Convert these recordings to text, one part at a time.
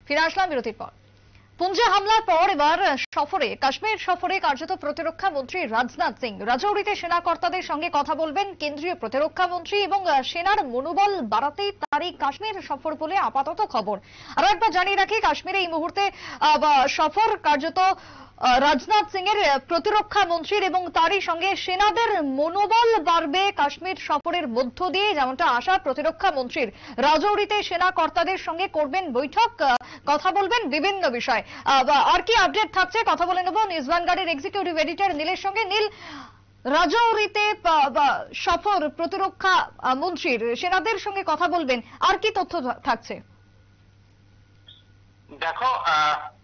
ফিরে আসলাম বিরতির পর। পুঞ্জে হামলার পর এবার সফরে কাশ্মীর সফরে কার্যত প্রতিরক্ষা মন্ত্রী রাজনাথ সিং রাজৌরিতে সেনা কর্তাদের সঙ্গে কথা বলবেন কেন্দ্রীয় প্রতিরক্ষা মন্ত্রী এবং সেনার মনোবল বাড়াতেই তার এই কাশ্মীর সফর বলে আপাতত খবর। আরো একবার জানিয়ে রাখি, কাশ্মীরে এই মুহূর্তে সফর কার্যত রাজনাথ সিং এর প্রতিরক্ষা মন্ত্রীর এবং তারই সঙ্গে সেনাদের মনোবল বাড়বে কাশ্মীর সফরের মধ্য দিয়ে, যেমনটা আশা প্রতিরক্ষা মন্ত্রীর। রাজৌরিতে সেনা কর্তাদের সঙ্গে করবেন বৈঠক, কথা বলবেন বিভিন্ন বিষয়। আর কি আপডেট থাকছে কথা বলে নেব নিউজ ভ্যানগার্ডের এক্সিকিউটিভ এডিটর নীলের সঙ্গে। নীল, রাজৌরিতে সফর প্রতিরক্ষা মন্ত্রীর, সেনাদের সঙ্গে কথা বলবেন, আর কি তথ্য থাকছে? দেখো,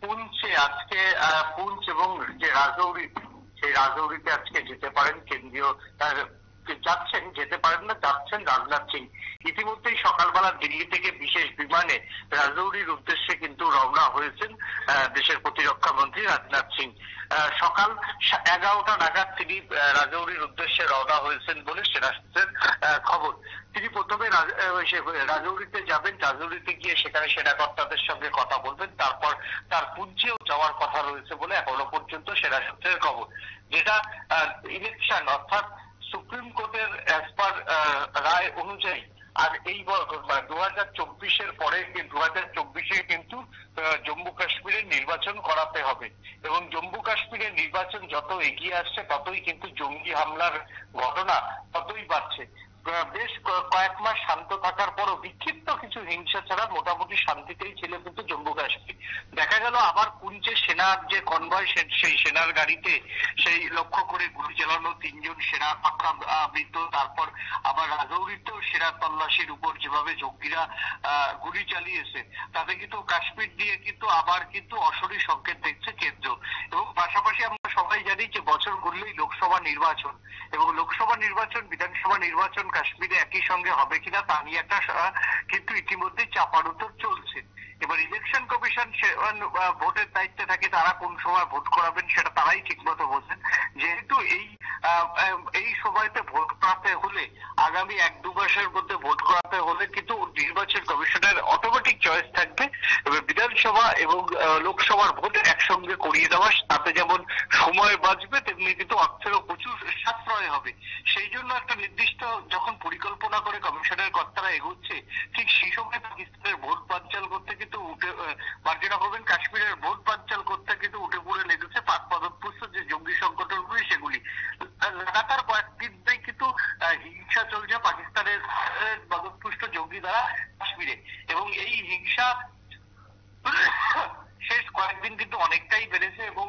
পুঞ্চে আজকে পুঞ্চ এবং যে রাজৌরি, সেই রাজৌরিতে আজকে যেতে পারেন কেন্দ্রীয় যেতে পারেন না, যাচ্ছেন রাজনাথ সিং। ইতিমধ্যেই সকালবেলা দিল্লি থেকে বিশেষ বিমানে রাজৌরির উদ্দেশ্যে কিন্তু রওনা হয়েছেন দেশের প্রতিরক্ষা মন্ত্রী রাজনাথ সিং। সকাল 11টা নাগাদ তিনি রাজৌরির উদ্দেশ্যে রওনা হয়েছেন বলে সেনা সূত্রের খবর। তিনি প্রথমে রাজৌরিতে যাবেন, রাজৌরিতে গিয়ে সেখানে সেনা কর্তাদের সঙ্গে কথা বলবেন, তারপর তার পুঞ্চেও যাওয়ার কথা রয়েছে বলে এখনো পর্যন্ত সেনা সূত্রের খবর। যেটা ইলেকশন অর্থাৎ সুপ্রিম কোর্টের অ্যাজ পার রায় অনুযায়ী আর এই 2024-এর পরে 2024-এ কিন্তু জম্মু কাশ্মীরের নির্বাচন করাতে হবে এবং জম্মু কাশ্মীরের নির্বাচন যত এগিয়ে আসছে ততই কিন্তু জঙ্গি হামলার ঘটনা ততই বাড়ছে। বেশ কয়েক মাস শান্ত থাকার পরও বিক্ষিপ্ত কিছু হিংসা ছাড়া মোটামুটি শান্তিতেই ছিল কিন্তু জম্মু কাশ্মীর। দেখা গেল আবার পুঞ্চে সেনার যে কনভয়, সেই সেনার গাড়িতে সেই লক্ষ্য করে গুলি চালানো, 3 জন সেনা মৃত। তারপর আবার রাজৌরিতেও সেনা তল্লাশির উপর যেভাবে জঙ্গিরা গুলি চালিয়েছে, তাতে কিন্তু কাশ্মীর দিয়ে কিন্তু আবার কিন্তু অশনি সংকেত দেখছে কেন্দ্র। এবং পাশাপাশি আমরা সবাই জানি যে বছর ঘুরলেই লোকসভা নির্বাচন, এবং লোকসভা নির্বাচন বিধানসভা নির্বাচন কাশ্মীরে একই সঙ্গে হবে কিনা তা নিয়ে একটা কিন্তু ইতিমধ্যে চাপানুতর চলছে। এবার ইলেকশন কমিশন ভোটের দায়িত্বে থাকে, তারা কোন সময় ভোট করাবেন সেটা তারাই ঠিক মতো বোঝেন। যেহেতু এই সময়তে ভোট করাতে হলে, আগামী 1-2 মাসের মধ্যে ভোট করাতে হলে কিন্তু নির্বাচন কমিশনের অটোমেটিক চয়েস থাকবে বিধানসভা এবং লোকসভার ভোট একসঙ্গে করিয়ে দেওয়া। তাতে যেমন সময় বাঁচবে তেমনি কিন্তু অর্থেরও প্রচুর সাশ্রয় হবে। সেই জন্য একটা নির্দিষ্ট যখন পরিকল্পনা করে কমিশনের কর্তারা এগোচ্ছে, ঠিক সেই সময় পাকিস্তানের ভোট বানচাল করতে কিন্তু মার্জিন অফ কাশ্মীরের ভোট বানচাল করতে কিন্তু উঠে পড়ে লেগেছে পাক পদপুষ্ট যে জঙ্গি সংগঠনগুলি, সেগুলি লাগাতার কয়েকদিন ধরেই কিন্তু হিংসা চলছে পাকিস্তানের পদপুষ্ট জঙ্গি দ্বারা কাশ্মীরে। এবং এই হিংসা শেষ কয়েকদিন কিন্তু অনেকটাই বেড়েছে এবং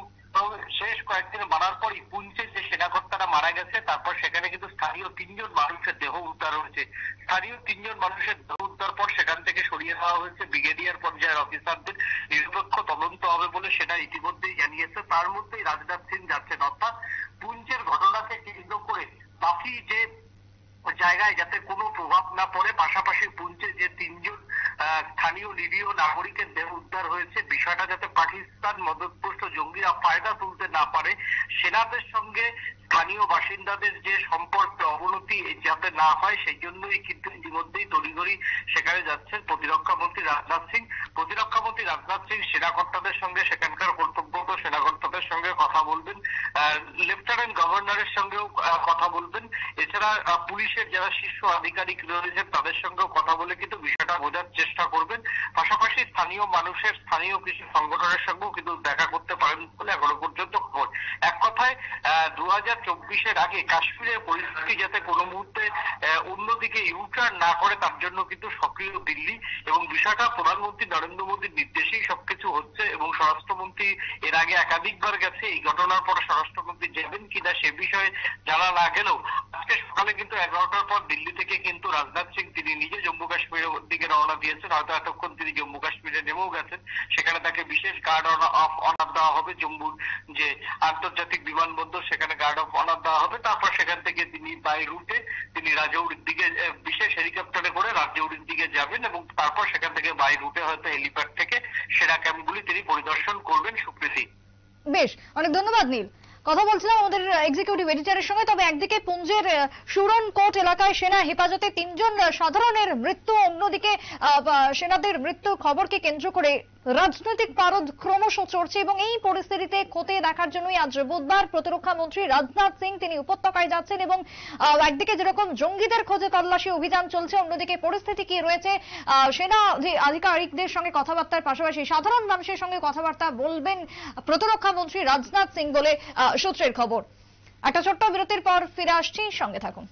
শেষ কয়েকদিন মারার পরই পুঞ্চে যে সেনাকর্তারা মারা গেছে, তারপর সেখানে কিন্তু স্থানীয় 3 জন মানুষের দেহ উদ্ধার হয়েছে। স্থানীয় 3 জন মানুষের দেহ উদ্ধার পর সেখান থেকে সরিয়ে দেওয়া হয়েছে। ব্রিগেডিয়ার পর্যায়ের অফিসারদের নিরপেক্ষ তদন্ত হবে বলে সেটা ইতিমধ্যেই জানিয়েছে। তার মধ্যেই রাজনাথ সিং যাচ্ছেন, অর্থাৎ পুঞ্চের ঘটনাকে কেন্দ্র করে বাকি যে জায়গায় যাতে কোনো প্রভাব না পড়ে, পাশাপাশি পুঞ্চে যে 3 জন স্থানীয় নিরীহ নাগরিকের দেহ উদ্ধার হয়েছে, বিষয়টা যাতে পাকিস্তান মদতপুষ্ট জঙ্গিরা ফায়দা তুলতে না পারে, সেনাদের সঙ্গে স্থানীয় বাসিন্দাদের যে সম্পর্কে অবনতি যাতে না হয়, সেই জন্যই কিন্তু ইতিমধ্যেই তড়িঘড়ি সেখানে যাচ্ছেন প্রতিরক্ষা মন্ত্রী রাজনাথ সিং। প্রতিরক্ষা মন্ত্রী রাজনাথ সিং সেনাকর্তাদের সঙ্গে, সেখানকার কর্তব্যরত সেনাকর্তাদের সঙ্গে কথা বলবেন, লেফটেন্যান্ট গভর্নরের সঙ্গেও কথা বলবেন। এছাড়া পুলিশের যারা শীর্ষ আধিকারিক রয়েছেন তাদের সঙ্গেও কথা বলে কিন্তু বিষয়টা বোঝার চেষ্টা করবেন। পাশাপাশি স্থানীয় মানুষের, স্থানীয় কিছু সংগঠনের সঙ্গেও কিন্তু দেখা করতে পারেন বলে এখনো পর্যন্ত খবর। এক কথায় 2024-এর আগে কাশ্মীরের পরিস্থিতি যাতে কোনো মুহূর্তে অন্যদিকে ইউটার্ন না করে তার জন্য কিন্তু সক্রিয় দিল্লি, এবং বিষয়টা প্রধানমন্ত্রী নরেন্দ্র মোদীর নির্দেশেই সবকিছু হচ্ছে। এবং স্বরাষ্ট্রমন্ত্রী এর আগে একাধিকবার গেছে, এই ঘটনার পর স্বরাষ্ট্রমন্ত্রী যাবেন কিনা সে বিষয়ে জানা না গেলেও আজকে সকালে কিন্তু 11টার পর দিল্লি থেকে কিন্তু রাজনাথ সিং তিনি নিজে জম্মু কাশ্মীরের দিকে রওনা দিয়েছেন। হয়তো এতক্ষণ তিনি জম্মু কাশ্মীরে নেমেও গেছেন, সেখানে তাকে বিশেষ গার্ড অফ অনার দেওয়া হবে। জম্মুর যে আন্তর্জাতিক বিমানবন্দর, সেখানে গার্ড অফ অনার দেওয়া হবে। তারপর সেখান থেকে তিনি বাই রুটে তিনি রাজৌরির দিকে বিশেষ হেলিকপ্টারে করে রাজৌরির দিকে যাবেন এবং তারপর সেখান থেকে বাই রুটে হয়তো হেলিপ্যাড থেকে সেনা ক্যাম্পগুলি তিনি পরিদর্শন করবেন। সুপ্রীতি, বেশ, অনেক ধন্যবাদ নীল। কথা বলছিলাম আমাদের এক্সিকিউটিভ এডিটরের সঙ্গে। তবে একদিকে পুঞ্জের সুরনকোট এলাকায় সেনা হেফাজতে 3 জন সাধারণের মৃত্যু, অন্যদিকে সেনাদের মৃত্যুর খবরকে কেন্দ্র করে রাজনৈতিক পারদ ক্রমশ চড়ছে এবং এই পরিস্থিতিতে খতিয়ে দেখার জন্যই আজ বুধবার প্রতিরক্ষা মন্ত্রী রাজনাথ সিং তিনি উপত্যকায় যাচ্ছেন এবং একদিকে যেরকম জঙ্গিদের খোঁজে তল্লাশি অভিযান চলছে, অন্যদিকে পরিস্থিতি কি রয়েছে সেনা আধিকারিকদের সঙ্গে কথাবার্তার পাশাপাশি সাধারণ মানুষের সঙ্গে কথাবার্তা বলবেন প্রতিরক্ষা মন্ত্রী রাজনাথ সিং বলে সূত্রের খবর। একটা ছোট্ট বিরতির পর ফিরে আসছি, সঙ্গে থাকুন।